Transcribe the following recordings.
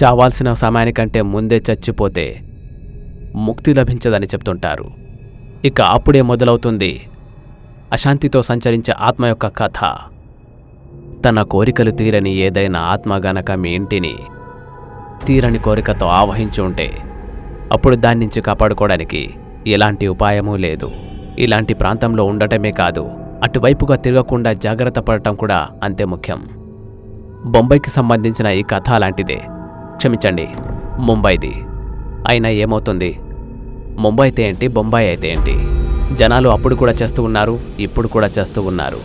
చావాల్సిన సమయానికంటే ముందే చచ్చిపోతే ముక్తి లభించదని చెప్తుంటారు. ఇక అప్పుడే మొదలవుతుంది అశాంతితో సంచరించే ఆత్మ యొక్క కథ. తన కోరికలు తీరని ఏదైనా ఆత్మ గనక మీ ఇంటిని తీరని కోరికతో ఆవహించి ఉంటే అప్పుడు దాని నుంచి కాపాడుకోవడానికి ఎలాంటి ఉపాయమూ లేదు. ఇలాంటి ప్రాంతంలో ఉండటమే కాదు, అటువైపుగా తిరగకుండా జాగ్రత్త పడటం కూడా అంతే ముఖ్యం. బొంబాయికి సంబంధించిన ఈ కథ అలాంటిదే. క్షమించండి, ముంబైది. అయినా ఏమవుతుంది, ముంబై అయితే ఏంటి, బొంబాయి అయితే ఏంటి, జనాలు అప్పుడు కూడా చేస్తూ ఉన్నారు, ఇప్పుడు కూడా చేస్తూ ఉన్నారు.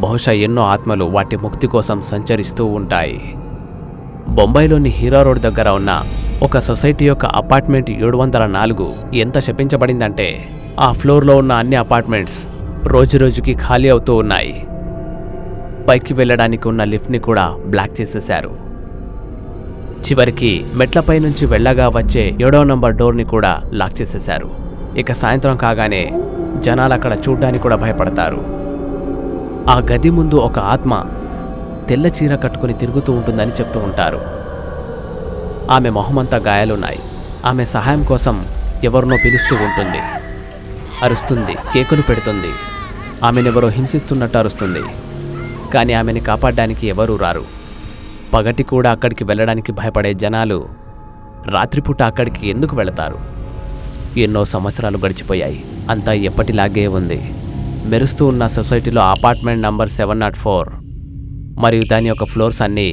బహుశా ఎన్నో ఆత్మలు వాటి ముక్తి కోసం సంచరిస్తూ ఉంటాయి. బొంబాయిలోని హీరా రోడ్ దగ్గర ఉన్న ఒక సొసైటీ యొక్క అపార్ట్మెంట్ 704 ఎంత శపించబడిందంటే ఆ ఫ్లోర్లో ఉన్న అన్ని అపార్ట్మెంట్స్ రోజురోజుకి ఖాళీ అవుతూ ఉన్నాయి. పైకి వెళ్ళడానికి ఉన్న లిఫ్ట్ని కూడా బ్లాక్ చేసేశారు. చివరికి మెట్లపై నుంచి వెళ్ళగా వచ్చే 7వ నంబర్ డోర్ని కూడా లాక్ చేసేశారు. ఇక సాయంత్రం కాగానే జనాలు అక్కడ చూడ్డానికి కూడా భయపడతారు. ఆ గది ముందు ఒక ఆత్మ తెల్ల చీర కట్టుకుని తిరుగుతూ ఉంటుందని చెప్తూ ఉంటారు. ఆమె మొహమంతా గాయాలున్నాయి. ఆమె సహాయం కోసం ఎవరినో పిలుస్తూ ఉంటుంది. అరుస్తుంది, కేకులు పెడుతుంది. ఆమెనెవరో హింసిస్తున్నట్టు అరుస్తుంది. కానీ ఆమెని కాపాడడానికి ఎవరూ రారు. పగటి కూడా అక్కడికి వెళ్ళడానికి భయపడే జనాలు రాత్రిపూట అక్కడికి ఎందుకు వెళతారు? ఎన్నో సంవత్సరాలు గడిచిపోయాయి. అంతా ఎప్పటిలాగే ఉంది. మెరుస్తూ ఉన్న సొసైటీలో అపార్ట్మెంట్ నంబర్ 704 మరియు దాని యొక్క ఫ్లోర్స్ అన్నీ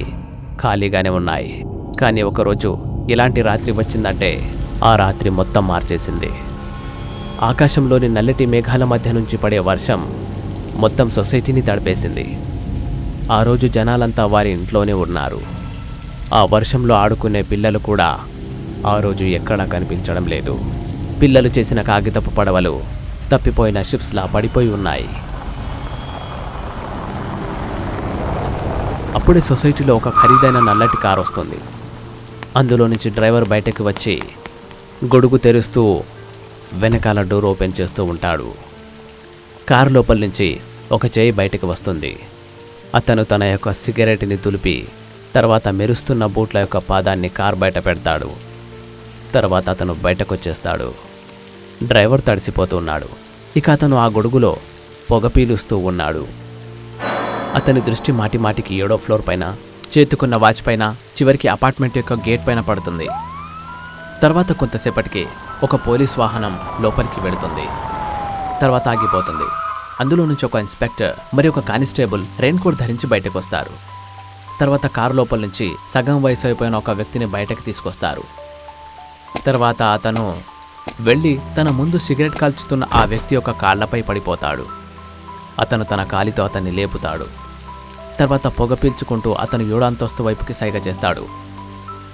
ఖాళీగానే ఉన్నాయి. కానీ ఒకరోజు ఇలాంటి రాత్రి వచ్చిందంటే ఆ రాత్రి మొత్తం మార్చేసింది. ఆకాశంలోని నల్లటి మేఘాల మధ్య నుంచి పడే వర్షం మొత్తం సొసైటీని తడిపేసింది. ఆ రోజు జనాలంతా వారి ఇంట్లోనే ఉన్నారు. ఆ వర్షంలో ఆడుకునే పిల్లలు కూడా ఆ రోజు ఎక్కడా కనిపించడం లేదు. పిల్లలు చేసిన కాగితపు పడవలు తప్పిపోయిన షిప్స్లా పడిపోయి ఉన్నాయి. అప్పుడే సొసైటీలో ఒక ఖరీదైన నల్లటి కారు వస్తుంది. అందులో నుంచి డ్రైవర్ బయటకు వచ్చి గొడుగు తెరుస్తూ వెనకాల డోర్ ఓపెన్ చేస్తూ ఉంటాడు. కారు లోపల నుంచి ఒక చేయి బయటకు వస్తుంది. అతను తన యొక్క సిగరెట్ని తులిపి తర్వాత మెరుస్తున్న బూట్ల యొక్క పాదాన్ని కారు బయట పెడతాడు. తర్వాత అతను బయటకు వచ్చేస్తాడు. డ్రైవర్ తడిసిపోతున్నాడు. ఇక అతను ఆ గొడుగులో పొగ పీలుస్తూ ఉన్నాడు. అతని దృష్టి మాటిమాటికి 7వ ఫ్లోర్ పైన, చేతుకున్న వాచ్ పైన, చివరికి అపార్ట్మెంట్ యొక్క గేట్ పైన పడుతుంది. తర్వాత కొంతసేపటికి ఒక పోలీస్ వాహనం లోపలికి వెళుతుంది. తర్వాత ఆగిపోతుంది. అందులో నుంచి ఒక ఇన్స్పెక్టర్ మరి ఒక కానిస్టేబుల్ రెయిన్ కోట్ ధరించి బయటకు వస్తారు. తర్వాత కారు లోపల నుంచి సగం వయసు అయిపోయిన ఒక వ్యక్తిని బయటకు తీసుకొస్తారు. తర్వాత అతను వెళ్ళి తన ముందు సిగరెట్ కాల్చుతున్న ఆ వ్యక్తి యొక్క కాళ్లపై పడిపోతాడు. అతను తన కాలితో అతన్ని లేపుతాడు. తర్వాత పొగ పీల్చుకుంటూ అతను 7వ అంతస్తు వైపుకి సైగ చేస్తాడు.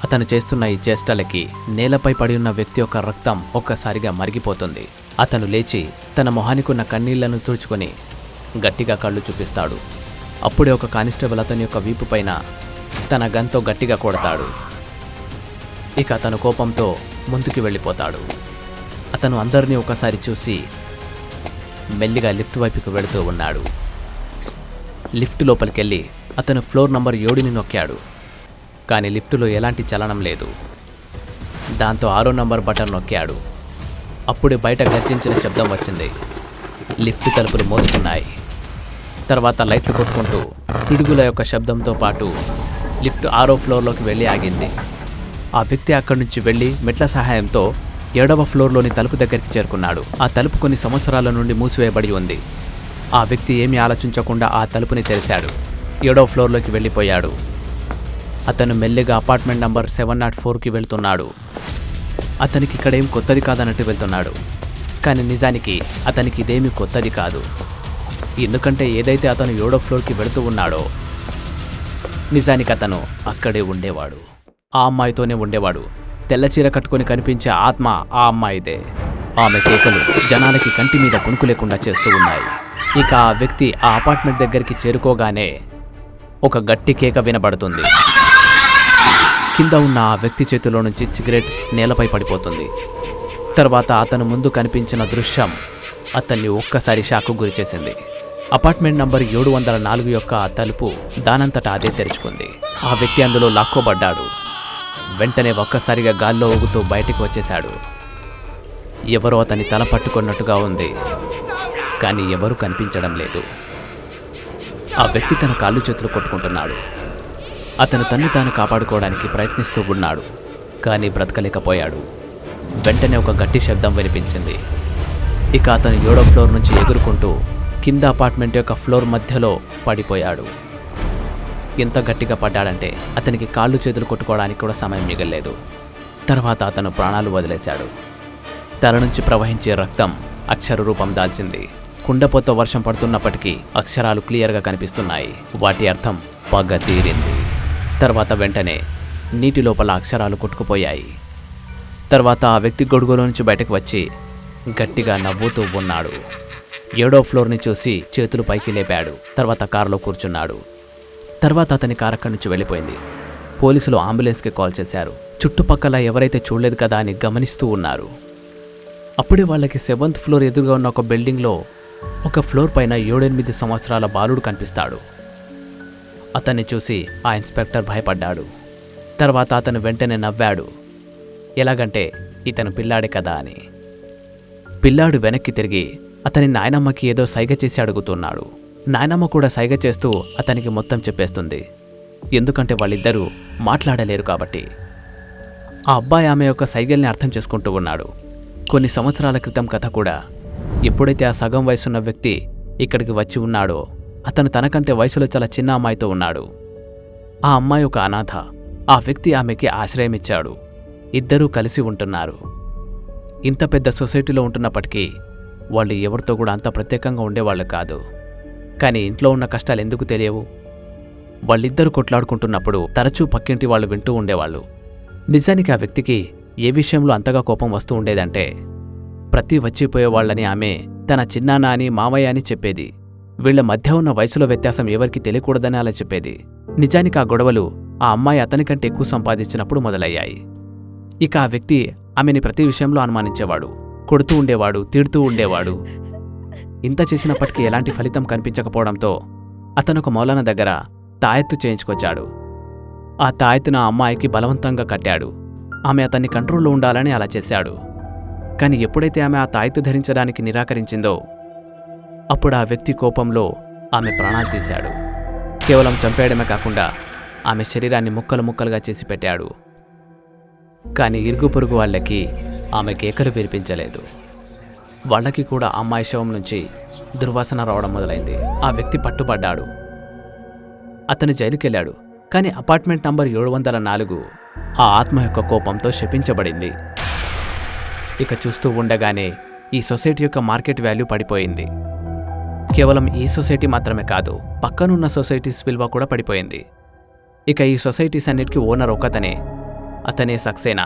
అతను చేస్తున్న ఈ చేష్టలకి నేలపై పడి ఉన్న వ్యక్తి యొక్క రక్తం ఒక్కసారిగా మరిగిపోతుంది. అతను లేచి తన మొహానికి ఉన్న కన్నీళ్లను తుడుచుకొని గట్టిగా కళ్ళు చూపిస్తాడు. అప్పుడే ఒక కానిస్టేబుల్ అతని యొక్క వీపు పైన తన గన్తో గట్టిగా కొడతాడు. ఇక అతను కోపంతో ముందుకు వెళ్ళిపోతాడు. అతను అందరినీ ఒకసారి చూసి మెల్లిగా లిఫ్ట్ వైపుకు వెళుతూ ఉన్నాడు. లిఫ్ట్ లోపలికెళ్ళి అతను ఫ్లోర్ నంబర్ 7ని నొక్కాడు. కానీ లిఫ్టులో ఎలాంటి చలనం లేదు. దాంతో 6వ నంబర్ బటన్ నొక్కాడు. అప్పుడే బయట గర్జించిన శబ్దం వచ్చింది. లిఫ్ట్ తలుపులు మోసుకున్నాయి. తర్వాత లైట్లు కొట్టుకుంటూ పిడుగుల యొక్క శబ్దంతో పాటు లిఫ్ట్ 6వ ఫ్లోర్లోకి వెళ్ళి ఆగింది. ఆ వ్యక్తి అక్కడి నుంచి వెళ్ళి మెట్ల సహాయంతో 7వ ఫ్లోర్లోని తలుపు దగ్గరికి చేరుకున్నాడు. ఆ తలుపు కొన్ని సంవత్సరాల నుండి మూసివేయబడి ఉంది. ఆ వ్యక్తి ఏమీ ఆలోచించకుండా ఆ తలుపుని తెరిచాడు. 7వ ఫ్లోర్లోకి వెళ్ళిపోయాడు. అతను మెల్లిగా అపార్ట్మెంట్ నంబర్ 704కి వెళ్తున్నాడు. అతనికి ఇక్కడేం కొత్తది కాదన్నట్టు వెళ్తున్నాడు. కానీ నిజానికి అతనికి ఇదేమీ కొత్తది కాదు. ఎందుకంటే ఏదైతే అతను 7వ ఫ్లోర్కి వెళుతూ ఉన్నాడో నిజానికి అతను అక్కడే ఉండేవాడు. ఆ అమ్మాయితోనే ఉండేవాడు. తెల్ల చీర కట్టుకొని కనిపించే ఆత్మ ఆ అమ్మాయిదే. ఆమె కేకలు జనాలకి కంటి మీద కునుకు లేకుండా చేస్తూ ఉన్నాయి. ఇక ఆ వ్యక్తి ఆ అపార్ట్మెంట్ దగ్గరికి చేరుకోగానే ఒక గట్టి కేక వినబడుతుంది. కింద ఉన్న ఆ వ్యక్తి చేతిలో నుంచి సిగరెట్ నేలపై పడిపోతుంది. తర్వాత అతను ముందు కనిపించిన దృశ్యం అతన్ని ఒక్కసారి షాకు గురిచేసింది. అపార్ట్మెంట్ నంబర్ 704 యొక్క తలుపు దానంతటా అదే తెరుచుకుంది. ఆ వ్యక్తి అందులో లాక్కోబడ్డాడు. వెంటనే ఒక్కసారిగా గాల్లో ఊగుతూ బయటికి వచ్చేశాడు. ఎవరో అతని తల పట్టుకున్నట్టుగా ఉంది, కానీ ఎవరూ కనిపించడం లేదు. ఆ వ్యక్తి తన కాళ్ళు చేతులు కొట్టుకుంటున్నాడు. అతను తన్ని తాను కాపాడుకోవడానికి ప్రయత్నిస్తూ ఉన్నాడు, కానీ బ్రతకలేకపోయాడు. వెంటనే ఒక గట్టి శబ్దం వినిపించింది. ఇక అతను 7వ ఫ్లోర్ నుంచి ఎగురుకుంటూ కింద అపార్ట్మెంట్ యొక్క ఫ్లోర్ మధ్యలో పడిపోయాడు. ఎంత గట్టిగా పడ్డాడంటే అతనికి కాళ్ళు చేతులు కొట్టుకోవడానికి కూడా సమయం మిగల్లేదు. తర్వాత అతను ప్రాణాలు వదిలేశాడు. తల నుంచి ప్రవహించే రక్తం అక్షర రూపం దాల్చింది. కుండపోత వర్షం పడుతున్నప్పటికీ అక్షరాలు క్లియర్గా కనిపిస్తున్నాయి. వాటి అర్థం పగ తీరింది. తర్వాత వెంటనే నీటి లోపల అక్షరాలు కొట్టుకుపోయాయి. తర్వాత ఆ వ్యక్తి గొడుగులో నుంచి బయటకు వచ్చి గట్టిగా నవ్వుతూ ఉన్నాడు. 7వ ఫ్లోర్ని చూసి చేతులు పైకి లేపాడు. తర్వాత కారులో కూర్చున్నాడు. తర్వాత అతని కారు అక్కడి నుంచి వెళ్ళిపోయింది. పోలీసులు అంబులెన్స్కి కాల్ చేశారు. చుట్టుపక్కల ఎవరైతే చూడలేదు కదా అని గమనిస్తూ ఉన్నారు. అప్పుడే వాళ్ళకి 7th ఫ్లోర్ ఎదురుగా ఉన్న ఒక బిల్డింగ్లో ఒక ఫ్లోర్ పైన 7-8 సంవత్సరాల బాలుడు కనిపిస్తాడు. అతన్ని చూసి ఆ ఇన్స్పెక్టర్ భయపడ్డాడు. తర్వాత అతను వెంటనే నవ్వాడు. ఎలాగంటే ఇతను పిల్లాడే కదా అని. పిల్లాడు వెనక్కి తిరిగి అతని నాయనమ్మకి ఏదో సైగ చేసి అడుగుతున్నాడు. నాయనమ్మ కూడా సైగ చేస్తూ అతనికి మొత్తం చెప్పేస్తుంది. ఎందుకంటే వాళ్ళిద్దరూ మాట్లాడలేరు కాబట్టి. ఆ అబ్బాయి ఆమె యొక్క సైగల్ని అర్థం చేసుకుంటూ ఉన్నాడు. కొన్ని సంవత్సరాల క్రితం కథ కూడా. ఎప్పుడైతే ఆ సగం వయసున్న వ్యక్తి ఇక్కడికి వచ్చి ఉన్నాడో అతను తనకంటే వయసులో చాలా చిన్న అమ్మాయితో ఉన్నాడు. ఆ అమ్మాయి ఒక అనాథ. ఆ వ్యక్తి ఆమెకి ఆశ్రయం ఇచ్చాడు. ఇద్దరూ కలిసి ఉంటున్నారు. ఇంత పెద్ద సొసైటీలో ఉంటున్నప్పటికీ వాళ్ళు ఎవరితో కూడా అంత ప్రత్యేకంగా ఉండేవాళ్ళు కాదు. కానీ ఇంట్లో ఉన్న కష్టాలు ఎందుకు తెలియవు? వాళ్ళిద్దరూ కొట్లాడుకుంటున్నప్పుడు తరచూ పక్కింటి వాళ్ళు వింటూ ఉండేవాళ్ళు. నిజానికి ఆ వ్యక్తికి ఏ విషయంలో అంతగా కోపం వస్తూ ఉండేదంటే ప్రతి వచ్చిపోయేవాళ్ళని ఆమె తన చిన్నాన్న అని మామయ్య అని చెప్పేది. వీళ్ల మధ్య ఉన్న వయసులో వ్యత్యాసం ఎవరికి తెలియకూడదని అలా చెప్పేది. నిజానికి ఆ గొడవలు ఆ అమ్మాయి అతనికంటే ఎక్కువ సంపాదించినప్పుడు మొదలయ్యాయి. ఇక ఆ వ్యక్తి ఆమెని ప్రతి విషయంలో అనుమానించేవాడు. కొడుతూ ఉండేవాడు, తిడుతూ ఉండేవాడు. ఇంత చేసినప్పటికీ ఎలాంటి ఫలితం కనిపించకపోవడంతో అతను ఒక మౌలానా దగ్గర తాయెత్తు చేయించుకొచ్చాడు. ఆ తాయెత్తును ఆ అమ్మాయికి బలవంతంగా కట్టాడు. ఆమె అతన్ని కంట్రోల్లో ఉండాలని అలా చేశాడు. కానీ ఎప్పుడైతే ఆమె ఆ తాయెత్తు ధరించడానికి నిరాకరించిందో అప్పుడు ఆ వ్యక్తి కోపంలో ఆమె ప్రాణాలు తీశాడు. కేవలం చంపేయడమే కాకుండా ఆమె శరీరాన్ని ముక్కలు ముక్కలుగా చేసి పెట్టాడు. కానీ ఇరుగు పొరుగు వాళ్ళకి ఆమె కేకలు వినిపించలేదు. వాళ్ళకి కూడా అమ్మాయి శవం నుంచి దుర్వాసన రావడం మొదలైంది. ఆ వ్యక్తి పట్టుబడ్డాడు. అతను జైలుకెళ్ళాడు. కానీ అపార్ట్మెంట్ నంబర్ 704 ఆ ఆత్మ యొక్క కోపంతో శపించబడింది. ఇక చూస్తూ ఉండగానే ఈ సొసైటీ యొక్క మార్కెట్ వాల్యూ పడిపోయింది. కేవలం ఈ సొసైటీ మాత్రమే కాదు, పక్కనున్న సొసైటీస్ విలువ కూడా పడిపోయింది. ఇక ఈ సొసైటీస్ అన్నిటికీ ఓనర్ ఒకతనే. అతనే సక్సేనా.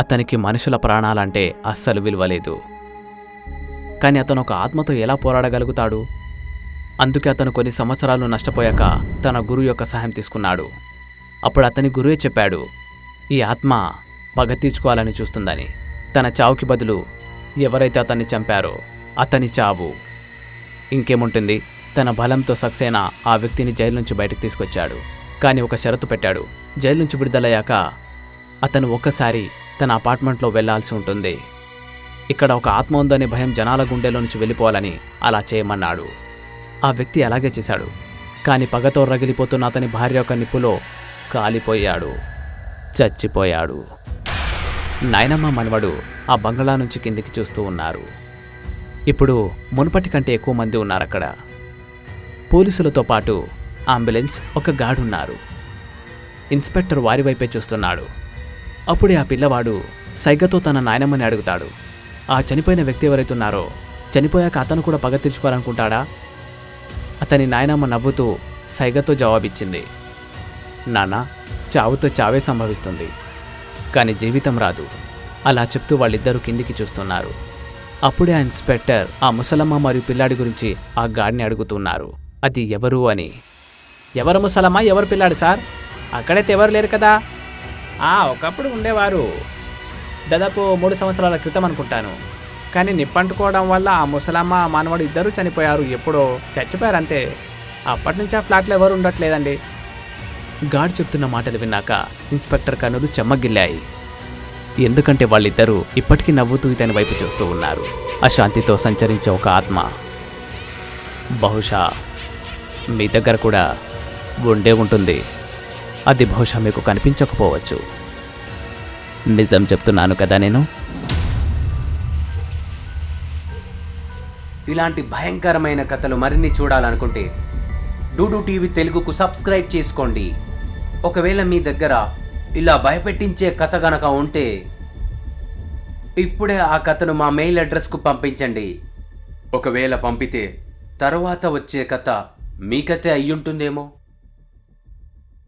అతనికి మనుషుల ప్రాణాలంటే అస్సలు విలువలేదు. కానీ అతను ఒక ఆత్మతో ఎలా పోరాడగలుగుతాడు? అందుకే అతను కొన్ని సంవత్సరాలు నష్టపోయాక తన గురువు యొక్క సహాయం తీసుకున్నాడు. అప్పుడు అతని గురువే చెప్పాడు, ఈ ఆత్మ పగ తీర్చుకోవాలని చూస్తుందని. తన చావుకి బదులు ఎవరైతే అతన్ని చంపారో అతని చావు. ఇంకేముంటుంది? తన బలంతో సక్సేనా ఆ వ్యక్తిని జైలు నుంచి బయటకు తీసుకొచ్చాడు. కానీ ఒక షరతు పెట్టాడు. జైలు నుంచి విడుదలయ్యాక అతను ఒక్కసారి తన అపార్ట్మెంట్లో వెళ్లాల్సి ఉంటుంది. ఇక్కడ ఒక ఆత్మ ఉందనే భయం జనాల గుండెలో నుంచి వెళ్ళిపోవాలని అలా చేయమన్నాడు. ఆ వ్యక్తి అలాగే చేశాడు. కానీ పగతో రగిలిపోతున్న అతని భార్య యొక్క నిప్పులో కాలిపోయాడు, చచ్చిపోయాడు. నాయనమ్మ మనవడు ఆ బంగ్లా నుంచి కిందికి చూస్తూ ఉన్నారు. ఇప్పుడు మునుపటి కంటే ఎక్కువ మంది ఉన్నారక్కడ. పోలీసులతో పాటు అంబులెన్స్, ఒక గార్డ్ ఉన్నారు. ఇన్స్పెక్టర్ వారి వైపే చూస్తున్నాడు. అప్పుడే ఆ పిల్లవాడు సైగతో తన నాయనమ్మని అడుగుతాడు, ఆ చనిపోయిన వ్యక్తి ఎవరైతే ఉన్నారో చనిపోయాక అతను కూడా పగ తీర్చుకోవాలనుకుంటాడా? అతని నాయనమ్మ నవ్వుతూ సైగతో జవాబిచ్చింది, నాన్న, చావుతో చావే సంభవిస్తుంది, కానీ జీవితం రాదు. అలా చెప్తూ వాళ్ళిద్దరూ కిందికి చూస్తున్నారు. అప్పుడే ఆ ఇన్స్పెక్టర్ ఆ ముసలమ్మ మరియు పిల్లాడి గురించి ఆ గాడిని అడుగుతున్నారు, అది ఎవరు అని. ఎవరు ముసలమ్మ, ఎవరు పిల్లాడు సార్? అక్కడైతే ఎవరు లేరు కదా. ఒకప్పుడు ఉండేవారు, దాదాపు 3 సంవత్సరాల క్రితం అనుకుంటాను. కానీ నిప్పంటుకోవడం వల్ల ఆ ముసలమ్మ ఆ మానవుడు ఇద్దరూ చనిపోయారు. ఎప్పుడో చచ్చిపోయారు అంతే. అప్పటి నుంచి ఆ ఫ్లాట్లో ఎవరు ఉండట్లేదండి. గార్డ్ చెప్తున్న మాటలు విన్నాక ఇన్స్పెక్టర్ కన్నులు చెమ్మగిల్లాయి. ఎందుకంటే వాళ్ళిద్దరూ ఇప్పటికీ నవ్వుతూ ఇతని వైపు చూస్తూ ఉన్నారు. అశాంతితో సంచరించే ఒక ఆత్మ. బహుశా మీ దగ్గర కూడా ఉండే ఉంటుంది. అది బహుశా మీకు కనిపించకపోవచ్చు. నిజం చెప్తున్నాను కదా నేను. ఇలాంటి భయంకరమైన కథలు మరిన్ని చూడాలనుకుంటే డూడు టీవీ తెలుగుకు సబ్స్క్రైబ్ చేసుకోండి. ఒకవేళ మీ దగ్గర ఇలా భయపెట్టించే కథ గనక ఉంటే ఇప్పుడే ఆ కథను మా మెయిల్ అడ్రస్కు పంపించండి. ఒకవేళ పంపితే తరువాత వచ్చే కథ మీ కథే అయ్యుంటుందేమో.